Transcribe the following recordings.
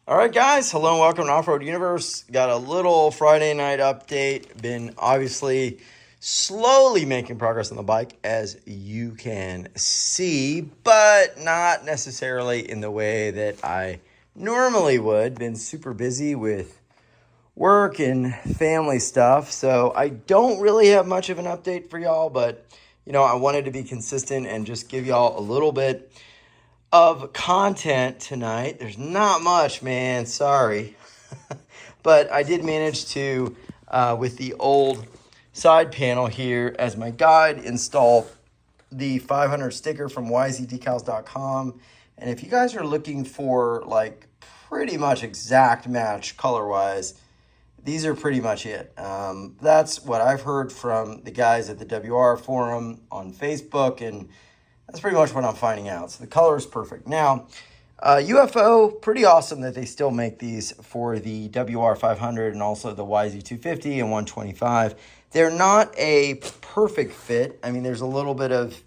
All right, guys. Hello and welcome to Off-Road Universe. Got a little Friday night update. Been obviously slowly making progress on the bike, as you can see, but not necessarily in the way that I normally would. Been super busy with work and family stuff, so I don't really have much of an update for y'all, but I wanted to be consistent and just give y'all a little bit of content tonight. There's not much, man. Sorry. But I did manage to, with the old side panel here as my guide, install the 500 sticker from yzdecals.com. And if you guys are looking for like pretty much exact match color-wise, these are pretty much it. That's what I've heard from the guys at the WR forum on Facebook, and that's pretty much what I'm finding out. So the color is perfect. Now, UFO, pretty awesome that they still make these for the WR500 and also the YZ250 and 125. They're not a perfect fit. I mean, there's a little bit of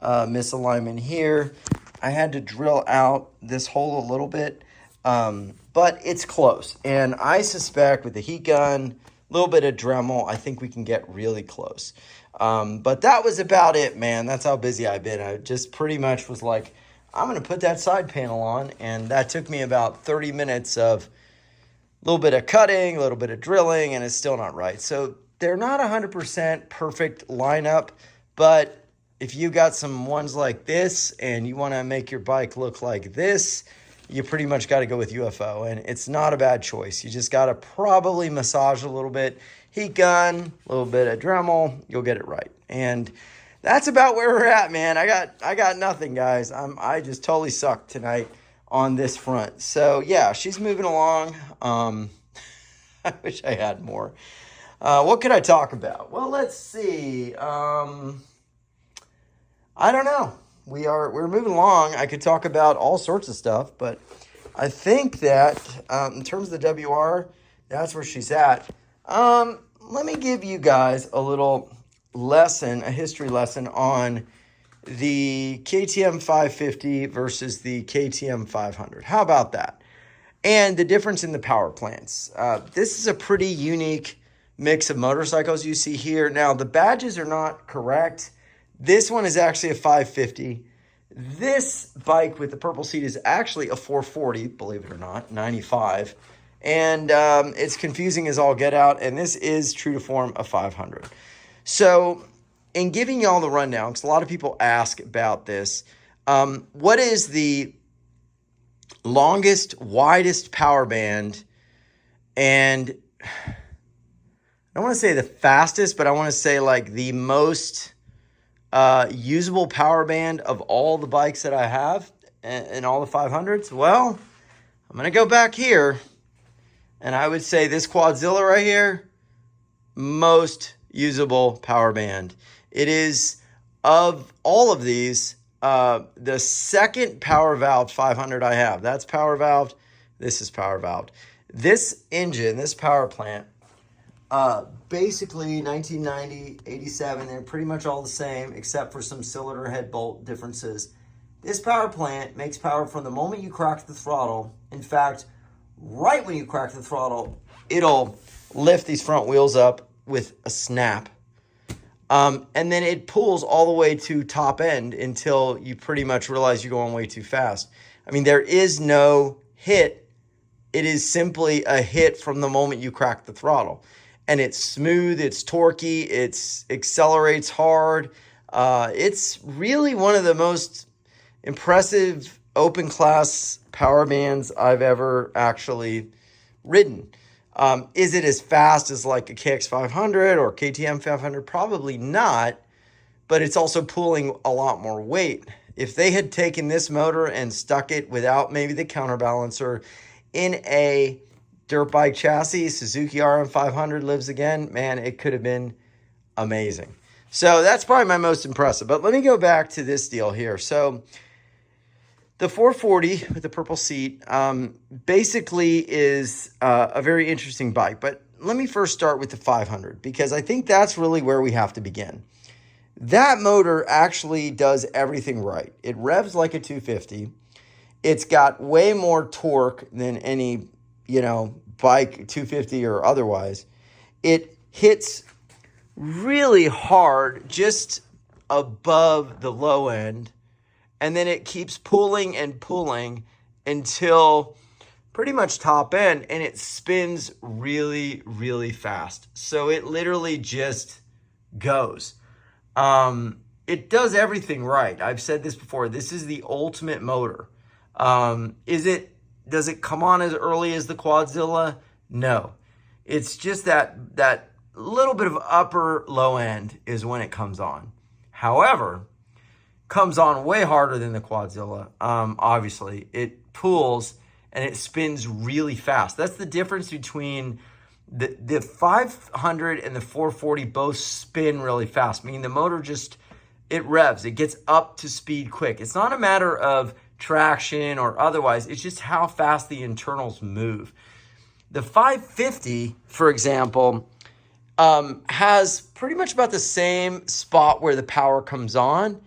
misalignment here. I had to drill out this hole a little bit, but it's close. And I suspect with the heat gun, a little bit of Dremel, I think we can get really close. But that was about it, man. That's how busy I've been. I just pretty much was like, I'm going to put that side panel on. And that took me about 30 minutes of a little bit of cutting, a little bit of drilling, and it's still not right. So they're not 100% perfect lineup, but if you got some ones like this and you want to make your bike look like this, you pretty much got to go with UFO, and it's not a bad choice. You just got to probably massage a little bit, heat gun, a little bit of Dremel, you'll get it right. And that's about where we're at, man. I got nothing, guys. I just totally sucked tonight on this front. So yeah, she's moving along. I wish I had more. What could I talk about? Well, let's see. I don't know. We're moving along. I could talk about all sorts of stuff, but I think that in terms of the WR, that's where she's at. Let me give you guys a little lesson, a history lesson on the KTM 550 versus the KTM 500. How about that? And the difference in the power plants. This is a pretty unique mix of motorcycles you see here. Now, the badges are not correct. This one is actually a 550. This bike with the purple seat is actually a 440, believe it or not, 95. And it's confusing as all get out. And this is true to form a 500. So in giving y'all the rundown, because a lot of people ask about this, what is the longest, widest power band? And I don't want to say the fastest, but I want to say like the most usable power band of all the bikes that I have and all the 500s? Well, I'm going to go back here, and I would say this Quadzilla right here, most usable power band. It is, of all of these, the second power valve 500 I have. That's power valved. This is power valved. This engine, this power plant, basically 1990, 87, they're pretty much all the same except for some cylinder head bolt differences. This power plant makes power from the moment you crack the throttle. In fact, right when you crack the throttle, it'll lift these front wheels up with a snap. And then it pulls all the way to top end until you pretty much realize you're going way too fast. I mean, there is no hit. It is simply a hit from the moment you crack the throttle. And it's smooth, it's torquey, it accelerates hard. It's really one of the most impressive open class power bands I've ever actually ridden. Is it as fast as like a KX 500 or KTM 500? Probably not, but it's also pulling a lot more weight. If they had taken this motor and stuck it without maybe the counterbalancer in a dirt bike chassis, Suzuki RM 500 lives again, man, it could have been amazing. So that's probably my most impressive. But let me go back to this deal here. So the 440 with the purple seat basically is a very interesting bike. But let me first start with the 500, because I think that's really where we have to begin. That motor actually does everything right. It revs like a 250. It's got way more torque than any, bike, 250 or otherwise. It hits really hard just above the low end, and then it keeps pulling and pulling until pretty much top end, and it spins really, really fast. So it literally just goes. It does everything right. I've said this before. This is the ultimate motor. Does it come on as early as the Quadzilla? No. It's just that little bit of upper low end is when it comes on. However, comes on way harder than the Quadzilla. Obviously, it pulls and it spins really fast. That's the difference between the 500 and the 440 both spin really fast, meaning the motor it revs. It gets up to speed quick. It's not a matter of traction or otherwise. It's just how fast the internals move. The 550, for example, has pretty much about the same spot where the power comes on,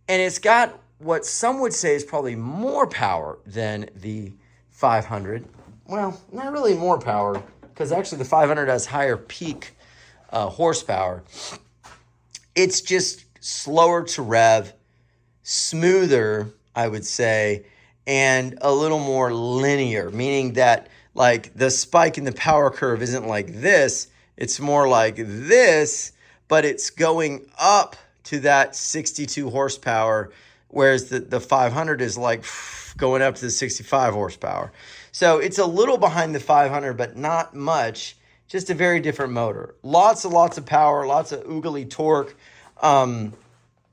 and it's got what some would say is probably more power than the 500. Well, not really more power, because actually the 500 has higher peak horsepower. It's just slower to rev, smoother, I would say, and a little more linear, meaning that like the spike in the power curve isn't like this, it's more like this, but it's going up to that 62 horsepower, whereas the 500 is like going up to the 65 horsepower. So it's a little behind the 500, but not much, just a very different motor. Lots of power, lots of oogly torque.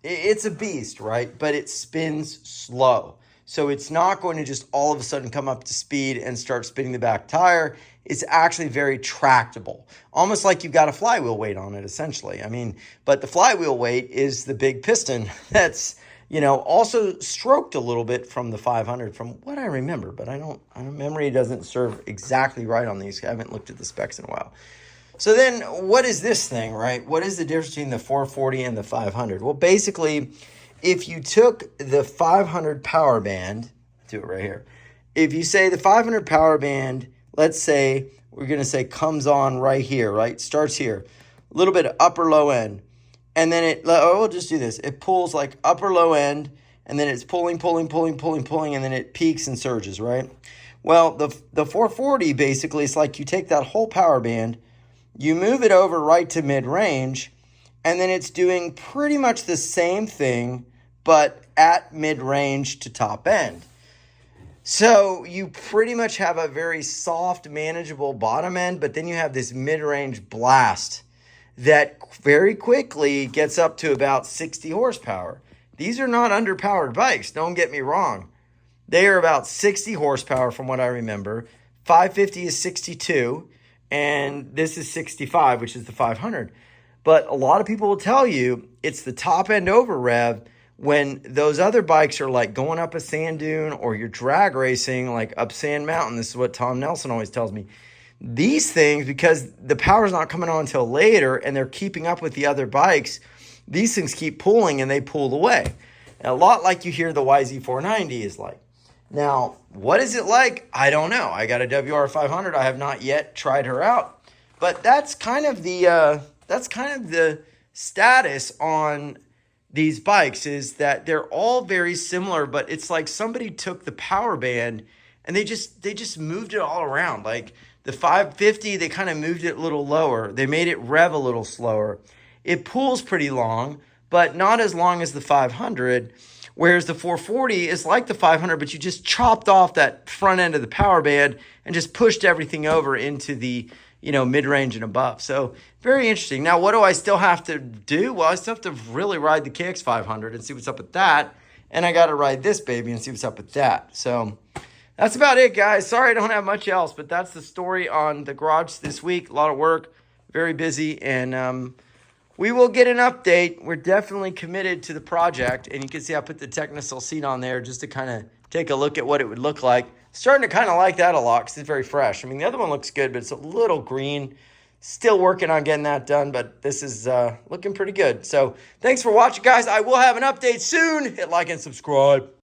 It's a beast, right? But it spins slow. So it's not going to just all of a sudden come up to speed and start spinning the back tire. It's actually very tractable, almost like you've got a flywheel weight on it, essentially. But the flywheel weight is the big piston that's, also stroked a little bit from the 500 from what I remember, but memory doesn't serve exactly right on these. I haven't looked at the specs in a while. So then what is this thing, right? What is the difference between the 440 and the 500? Well, basically, if you took the 500 power band, do it right here. If you say the 500 power band, let's say, we're going to say comes on right here, right? Starts here, a little bit of upper low end. And then we'll just do this. It pulls like upper low end, and then it's pulling, and then it peaks and surges, right? Well, the 440 basically is like you take that whole power band, you move it over right to mid-range, and then it's doing pretty much the same thing, but at mid-range to top end. So you pretty much have a very soft, manageable bottom end, but then you have this mid-range blast that very quickly gets up to about 60 horsepower. These are not underpowered bikes, don't get me wrong. They are about 60 horsepower from what I remember. 550 is 62, and this is 65, which is the 500. But a lot of people will tell you it's the top end over rev when those other bikes are like going up a sand dune or you're drag racing like up Sand Mountain. This is what Tom Nelson always tells me. These things, because the power's not coming on until later and they're keeping up with the other bikes, these things keep pulling and they pull away. A lot like you hear the YZ490 is like. Now, what is it like? I don't know. I got a WR500. I have not yet tried her out. But that's kind of the status on these bikes, is that they're all very similar, but it's like somebody took the power band and they just moved it all around. Like the 550, they kind of moved it a little lower. They made it rev a little slower. It pulls pretty long, but not as long as the 500. Whereas the 440 is like the 500, but you just chopped off that front end of the power band and just pushed everything over into the, mid-range and above. So very interesting. Now, what do I still have to do? Well, I still have to really ride the KX 500 and see what's up with that. And I got to ride this baby and see what's up with that. So that's about it, guys. Sorry I don't have much else, but that's the story on the garage this week. A lot of work, very busy, and we will get an update. We're definitely committed to the project, and you can see I put the Technosil seat on there just to kind of take a look at what it would look like. Starting to kind of like that a lot because it's very fresh. The other one looks good, but it's a little green. Still working on getting that done, but this is looking pretty good. So thanks for watching, guys. I will have an update soon. Hit like and subscribe.